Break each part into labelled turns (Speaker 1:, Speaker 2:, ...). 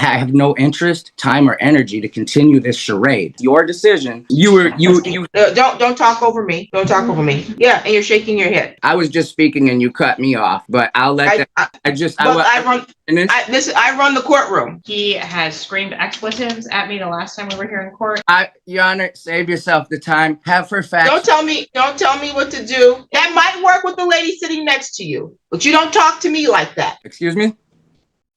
Speaker 1: have no interest, time, or energy to continue this charade. Your decision.
Speaker 2: Don't talk over me. Don't talk over me. Yeah, and you're shaking your head.
Speaker 1: I was just speaking and you cut me off, but I'll let that.
Speaker 2: I run the courtroom.
Speaker 3: He has screamed expletives at me the last time we were here in court.
Speaker 1: Your Honor, save yourself the time. Have her facts.
Speaker 2: Don't tell me what to do. That might work with the lady sitting next to you, but you don't talk to me like that.
Speaker 1: Excuse me?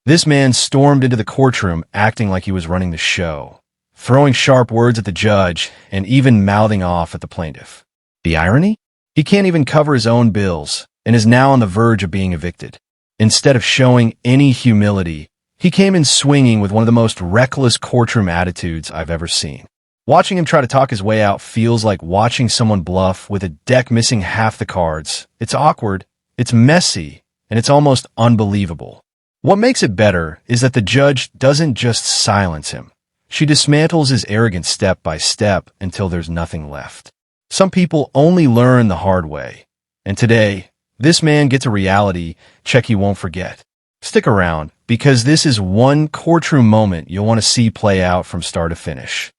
Speaker 4: This man stormed into the courtroom acting like he was running the show, throwing sharp words at the judge and even mouthing off at the plaintiff. The irony? He can't even cover his own bills and is now on the verge of being evicted. Instead of showing any humility, he came in swinging with one of the most reckless courtroom attitudes I've ever seen. Watching him try to talk his way out feels like watching someone bluff with a deck missing half the cards. It's awkward, it's messy, and it's almost unbelievable. What makes it better is that the judge doesn't just silence him. She dismantles his arrogance step by step until there's nothing left. Some people only learn the hard way. And today, this man gets a reality check he won't forget. Stick around, because this is one courtroom moment you'll want to see play out from start to finish.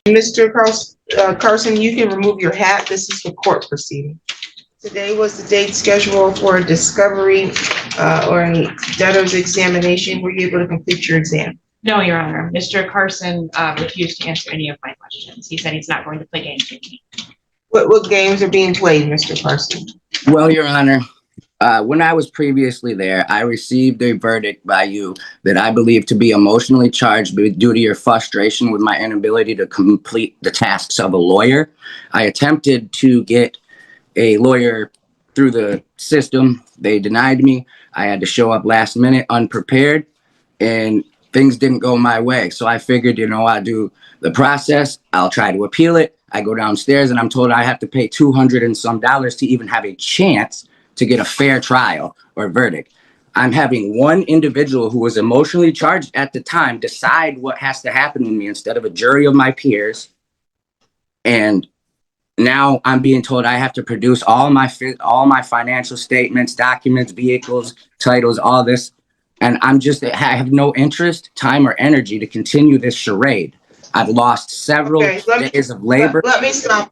Speaker 2: Mr. Carson, you can remove your hat. This is the court proceeding. Today was the date scheduled for a discovery or a debtor's examination. Were you able to complete your exam?
Speaker 3: No, Your Honor. Mr. Carson refused to answer any of my questions. He said he's not going to play games with me.
Speaker 2: What games are being played, Mr. Carson?
Speaker 1: Well, Your Honor, when I was previously there, I received a verdict by you that I believe to be emotionally charged due to your frustration with my inability to complete the tasks of a lawyer. I attempted to get a lawyer through the system. They denied me. I had to show up last minute unprepared, and things didn't go my way. So I figured, I'll do the process. I'll try to appeal it. I go downstairs and I'm told I have to pay $200 and some to even have a chance to get a fair trial or verdict. I'm having one individual who was emotionally charged at the time decide what has to happen with me instead of a jury of my peers. And now I'm being told I have to produce all my financial statements, documents, vehicles, titles, all this. And I have no interest, time, or energy to continue this charade. I've lost several days of labor.
Speaker 2: Let me stop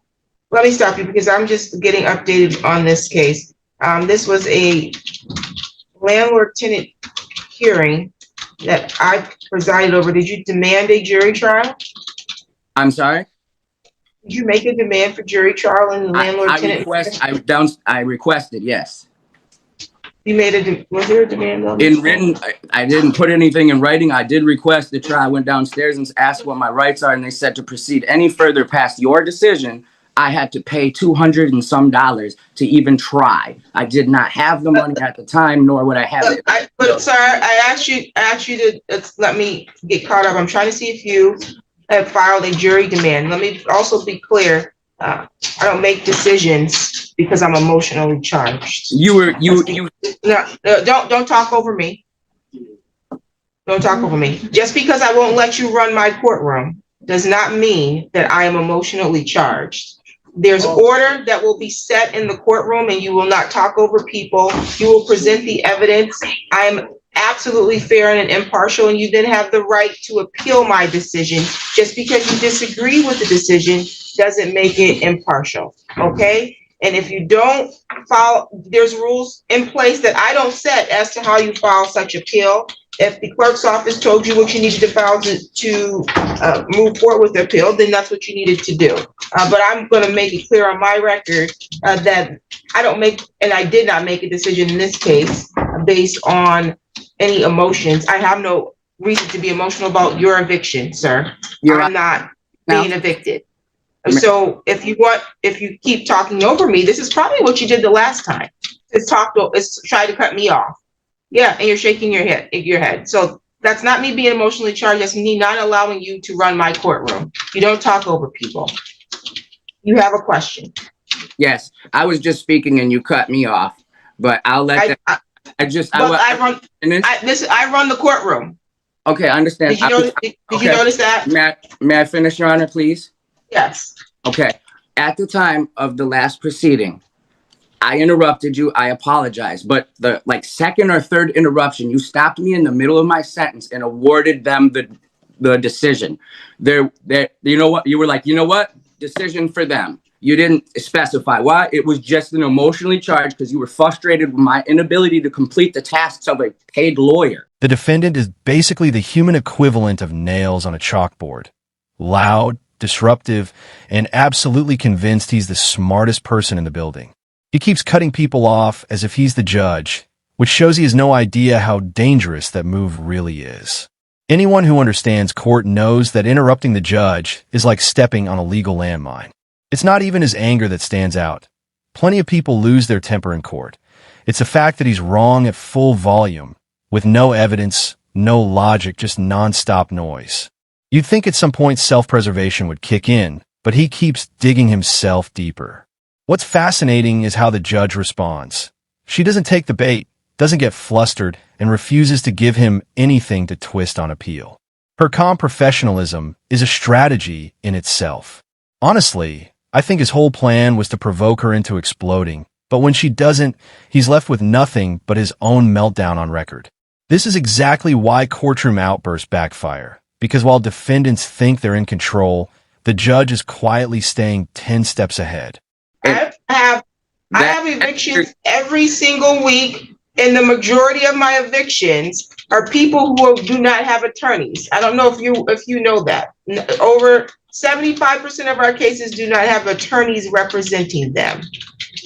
Speaker 2: you because I'm just getting updated on this case. This was a landlord-tenant hearing that I presided over. Did you demand a jury trial?
Speaker 1: I'm sorry?
Speaker 2: Did you make a demand for jury trial in the landlord-tenant?
Speaker 1: I requested, yes.
Speaker 2: You made was there a demand on
Speaker 1: in written? I didn't put anything in writing. I did request the trial. I went downstairs and asked what my rights are, and they said to proceed any further past your decision, I had to pay $200 and some to even try. I did not have the money at the time, nor would I have it.
Speaker 2: But sir, I asked you to let me get caught up. I'm trying to see if you have filed a jury demand. Let me also be clear. I don't make decisions because I'm emotionally charged.
Speaker 1: No,
Speaker 2: don't talk over me. Don't talk over me. Just because I won't let you run my courtroom does not mean that I am emotionally charged. There's order that will be set in the courtroom, and you will not talk over people. You will present the evidence. I am absolutely fair and impartial, and you then have the right to appeal my decision. Just because you disagree with the decision doesn't make it impartial, okay? And if you don't follow, there's rules in place that I don't set as to how you file such appeal. If the clerk's office told you what you needed to file to move forward with the appeal, then that's what you needed to do. But I'm going to make it clear on my record that I did not make a decision in this case based on any emotions. I have no reason to be emotional about your eviction, sir. I'm not being evicted. So if you keep talking over me, this is probably what you did the last time. Is try to cut me off. Yeah, and you're shaking your head. So that's not me being emotionally charged. That's me not allowing you to run my courtroom. You don't talk over people. You have a question.
Speaker 1: Yes, I was just speaking and you cut me off, but I'll let I
Speaker 2: run the courtroom.
Speaker 1: Okay, I understand.
Speaker 2: Did you notice that?
Speaker 1: May I finish, Your Honor, please?
Speaker 2: Yes.
Speaker 1: Okay. At the time of the last proceeding, I interrupted you. I apologize. But the second or third interruption, you stopped me in the middle of my sentence and awarded them the decision. You know what? You were like, you know what? Decision for them. You didn't specify why. It was just an emotionally charged because you were frustrated with my inability to complete the tasks of a paid lawyer.
Speaker 4: The defendant is basically the human equivalent of nails on a chalkboard. Loud, disruptive, and absolutely convinced he's the smartest person in the building. He keeps cutting people off as if he's the judge, which shows he has no idea how dangerous that move really is. Anyone who understands court knows that interrupting the judge is like stepping on a legal landmine. It's not even his anger that stands out. Plenty of people lose their temper in court. It's the fact that he's wrong at full volume, with no evidence, no logic, just nonstop noise. You'd think at some point self-preservation would kick in, but he keeps digging himself deeper. What's fascinating is how the judge responds. She doesn't take the bait, doesn't get flustered, and refuses to give him anything to twist on appeal. Her calm professionalism is a strategy in itself. Honestly, I think his whole plan was to provoke her into exploding, but when she doesn't, he's left with nothing but his own meltdown on record. This is exactly why courtroom outbursts backfire, because while defendants think they're in control, the judge is quietly staying 10 steps ahead.
Speaker 2: I have evictions every single week, and the majority of my evictions are people who do not have attorneys. I don't know if you know that. Over 75% of our cases do not have attorneys representing them.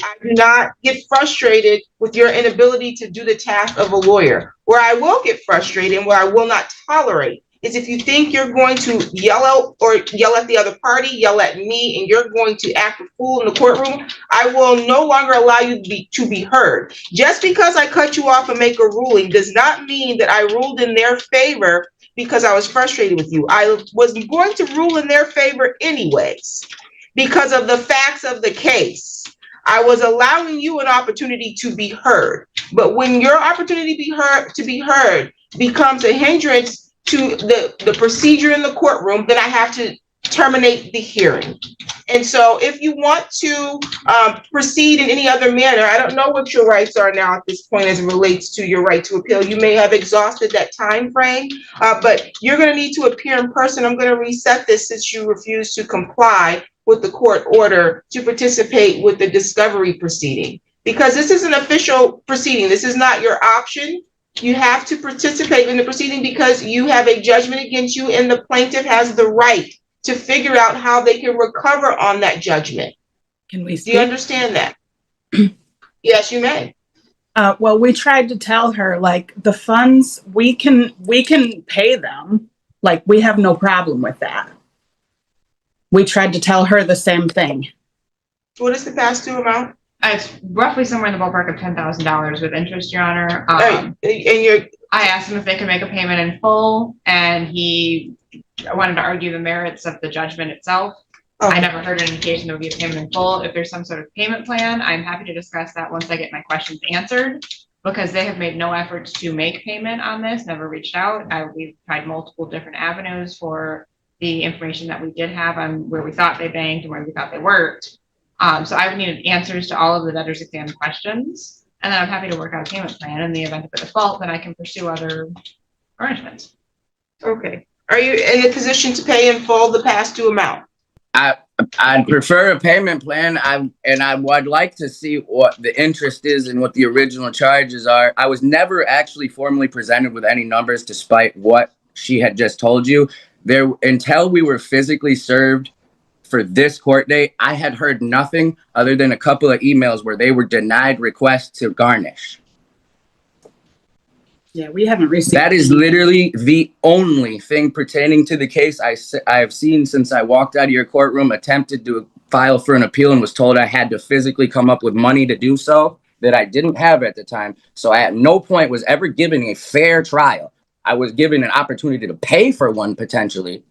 Speaker 2: I do not get frustrated with your inability to do the task of a lawyer. Where I will get frustrated and where I will not tolerate is if you think you're going to yell out or yell at the other party, yell at me, and you're going to act a fool in the courtroom, I will no longer allow you to be heard. Just because I cut you off and make a ruling does not mean that I ruled in their favor because I was frustrated with you. I was going to rule in their favor anyways because of the facts of the case. I was allowing you an opportunity to be heard. But when your opportunity to be heard becomes a hindrance to the procedure in the courtroom, then I have to terminate the hearing. And so if you want to proceed in any other manner, I don't know what your rights are now at this point as it relates to your right to appeal. You may have exhausted that time frame, but you're going to need to appear in person. I'm going to reset this since you refuse to comply with the court order to participate with the discovery proceeding. Because this is an official proceeding. This is not your option. You have to participate in the proceeding because you have a judgment against you and the plaintiff has the right to figure out how they can recover on that judgment.
Speaker 5: Can we speak?
Speaker 2: Do you understand that? Yes, you may.
Speaker 5: Well, we tried to tell her, like, the funds, we can pay them. Like, we have no problem with that. We tried to tell her the same thing.
Speaker 2: What is the past due amount?
Speaker 3: It's roughly somewhere in the ballpark of $10,000 with interest, Your Honor.
Speaker 2: And you're
Speaker 3: I asked him if they could make a payment in full, and he wanted to argue the merits of the judgment itself.
Speaker 2: okay.
Speaker 3: I never heard an indication there would be a payment in full. If there's some sort of payment plan, I'm happy to discuss that once I get my questions answered, because they have made no efforts to make payment on this, never reached out. We've tried multiple different avenues for the information that we did have on where we thought they banked and where we thought they worked. So I would need answers to all of the debtor's exam questions, and then I'm happy to work out a payment plan. In the event of a default, then I can pursue other arrangements.
Speaker 2: Okay. Are you in a position to pay in full the past due amount?
Speaker 1: I'd prefer a payment plan. I would like to see what the interest is and what the original charges are. I was never actually formally presented with any numbers, despite what she had just told you. There, until we were physically served for this court date, I had heard nothing other than a couple of emails where they were denied requests to garnish.
Speaker 5: Yeah, we haven't received.
Speaker 1: That is literally the only thing pertaining to the case I've seen since I walked out of your courtroom, attempted to file for an appeal, and was told I had to physically come up with money to do so that I didn't have at the time. So I at no point was ever given a fair trial. I was given an opportunity to pay for one potentially,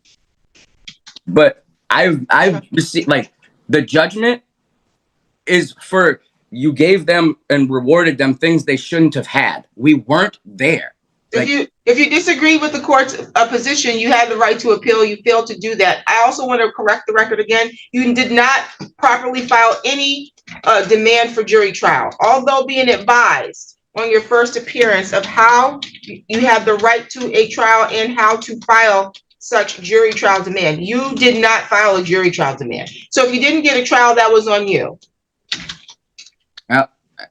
Speaker 1: but I've received, like, the judgment is for, you gave them and rewarded them things they shouldn't have had. We weren't there.
Speaker 2: If you disagree with the court's position, you have the right to appeal. You failed to do that. I also want to correct the record again. You did not properly file any demand for jury trial, although being advised on your first appearance of how you have the right to a trial and how to file such jury trial demand. You did not file a jury trial demand. So if you didn't get a trial, that was on you.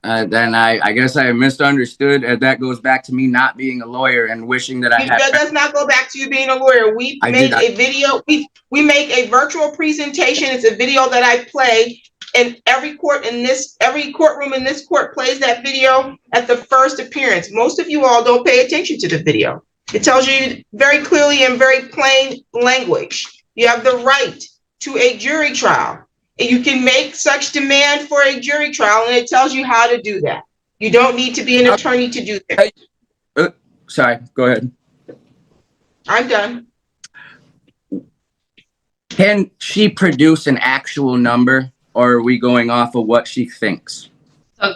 Speaker 1: Then I guess I misunderstood, and that goes back to me not being a lawyer and wishing that I had.
Speaker 2: That does not go back to you being a lawyer. We made a video. We make a virtual presentation. It's a video that I play, and every courtroom in this court plays that video at the first appearance. Most of you all don't pay attention to the video. It tells you very clearly in very plain language. You have the right to a jury trial. And you can make such demand for a jury trial, and it tells you how to do that. You don't need to be an attorney to do that.
Speaker 1: Sorry, go ahead.
Speaker 2: I'm done.
Speaker 1: Can she produce an actual number, or are we going off of what she thinks?
Speaker 3: So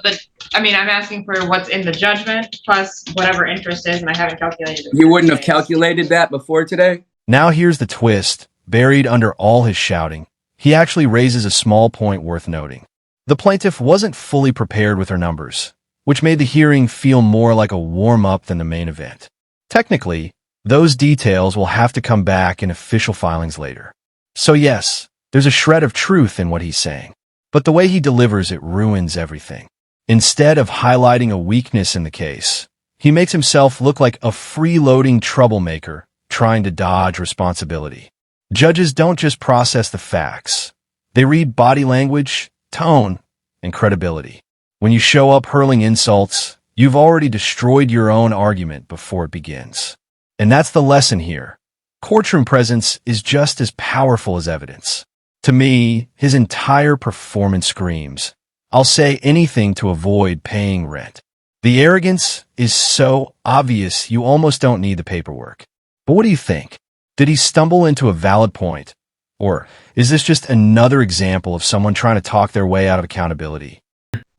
Speaker 3: I'm asking for what's in the judgment plus whatever interest is, and I haven't calculated it.
Speaker 1: You wouldn't have calculated that before today?
Speaker 4: Now here's the twist. Buried under all his shouting, he actually raises a small point worth noting. The plaintiff wasn't fully prepared with her numbers, which made the hearing feel more like a warm-up than the main event. Technically, those details will have to come back in official filings later. So yes, there's a shred of truth in what he's saying, but the way he delivers it ruins everything. Instead of highlighting a weakness in the case, he makes himself look like a freeloading troublemaker trying to dodge responsibility. Judges don't just process the facts. They read body language, tone, and credibility. When you show up hurling insults, you've already destroyed your own argument before it begins. And that's the lesson here. Courtroom presence is just as powerful as evidence. To me, his entire performance screams, I'll say anything to avoid paying rent. The arrogance is so obvious you almost don't need the paperwork. But what do you think? Did he stumble into a valid point? Or is this just another example of someone trying to talk their way out of accountability?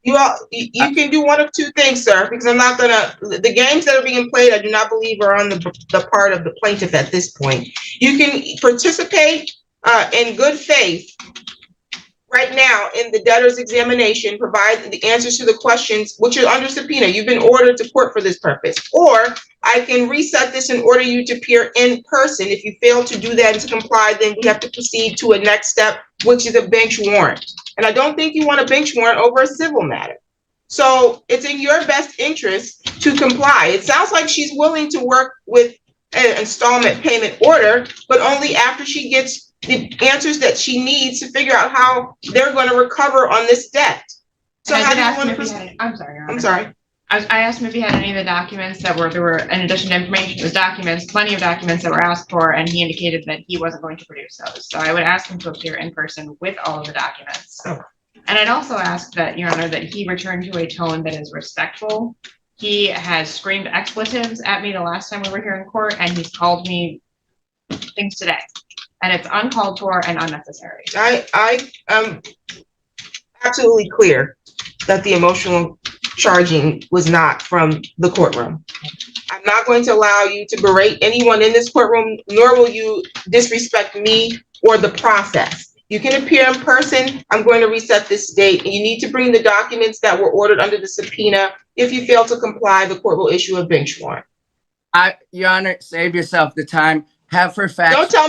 Speaker 2: You can do one of two things, sir, because I'm not the games that are being played, I do not believe are on the part of the plaintiff at this point. You can participate in good faith right now in the debtor's examination, provide the answers to the questions, which are under subpoena. You've been ordered to court for this purpose. Or I can reset this and order you to appear in person. If you fail to do that and to comply, then we have to proceed to a next step, which is a bench warrant. And I don't think you want a bench warrant over a civil matter. So it's in your best interest to comply. It sounds like she's willing to work with an installment payment order, but only after she gets the answers that she needs to figure out how they're going to recover on this debt. So how do you want to proceed?
Speaker 3: I'm sorry, Your Honor.
Speaker 2: I'm sorry.
Speaker 3: I asked him if he had any of the documents there were, in addition to information, there's documents, plenty of documents that were asked for, and he indicated that he wasn't going to produce those. So I would ask him to appear in person with all of the documents.
Speaker 2: Oh.
Speaker 3: And I'd also ask that, Your Honor, that he return to a tone that is respectful. He has screamed expletives at me the last time we were here in court, and he's called me things today. And it's uncalled for and unnecessary.
Speaker 2: I am absolutely clear that the emotional charging was not from the courtroom. I'm not going to allow you to berate anyone in this courtroom, nor will you disrespect me or the process. You can appear in person. I'm going to reset this date, and you need to bring the documents that were ordered under the subpoena. If you fail to comply, the court will issue a bench warrant.
Speaker 1: Your Honor, save yourself the time. Have her fax.
Speaker 2: Don't tell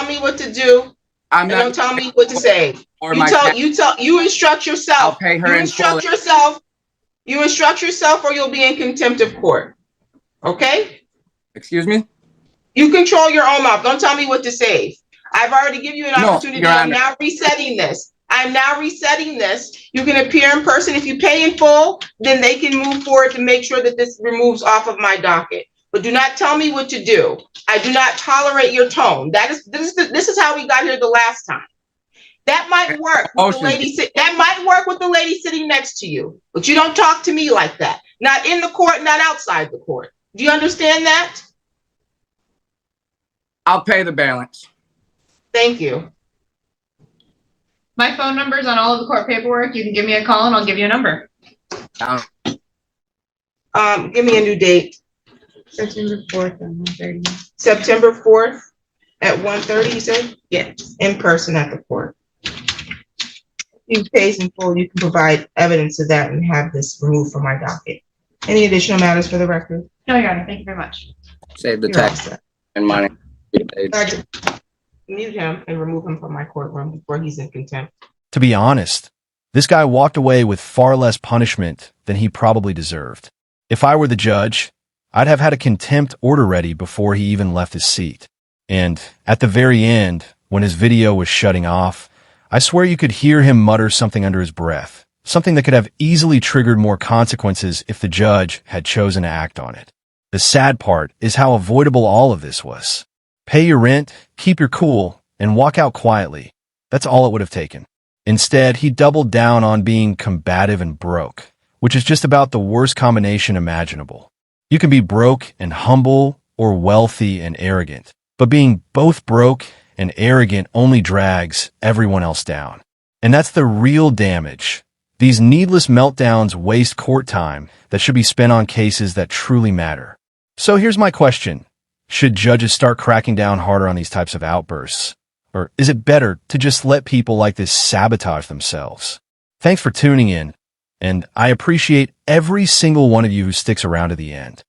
Speaker 2: me what to do. Don't tell me what to say. You instruct yourself.
Speaker 1: I'll pay her.
Speaker 2: You instruct yourself, or you'll be in contempt of court. Okay?
Speaker 1: Excuse me?
Speaker 2: You control your own mouth. Don't tell me what to say. I've already given you an opportunity. I'm now resetting this. You can appear in person. If you pay in full, then they can move forward to make sure that this removes off of my docket. But do not tell me what to do. I do not tolerate your tone. This is how we got here the last time. That might work with the lady. That might work with the lady sitting next to you. But you don't talk to me like that. Not in the court, not outside the court. Do you understand that?
Speaker 1: I'll pay the balance.
Speaker 2: Thank you.
Speaker 3: My phone number is on all of the court paperwork. You can give me a call and I'll give you a number.
Speaker 2: Give me a new date.
Speaker 6: September 4th at 1:30.
Speaker 2: September 4th at 1:30, you said?
Speaker 6: Yes.
Speaker 2: In person at the court. If you pays in full, you can provide evidence of that and have this removed from my docket. Any additional matters for the record?
Speaker 3: No, Your Honor, thank you very much.
Speaker 1: Save the
Speaker 2: You're all
Speaker 1: tax
Speaker 2: set.
Speaker 1: and money.
Speaker 2: Mute him and remove him from my courtroom before he's in contempt.
Speaker 4: To be honest, this guy walked away with far less punishment than he probably deserved. If I were the judge, I'd have had a contempt order ready before he even left his seat. And at the very end, when his video was shutting off, I swear you could hear him mutter something under his breath, something that could have easily triggered more consequences if the judge had chosen to act on it. The sad part is how avoidable all of this was. Pay your rent, keep your cool, and walk out quietly. That's all it would have taken. Instead, he doubled down on being combative and broke, which is just about the worst combination imaginable. You can be broke and humble or wealthy and arrogant, but being both broke and arrogant only drags everyone else down. And that's the real damage. These needless meltdowns waste court time that should be spent on cases that truly matter. So here's my question. Should judges start cracking down harder on these types of outbursts? Or is it better to just let people like this sabotage themselves? Thanks for tuning in, and I appreciate every single one of you who sticks around to the end.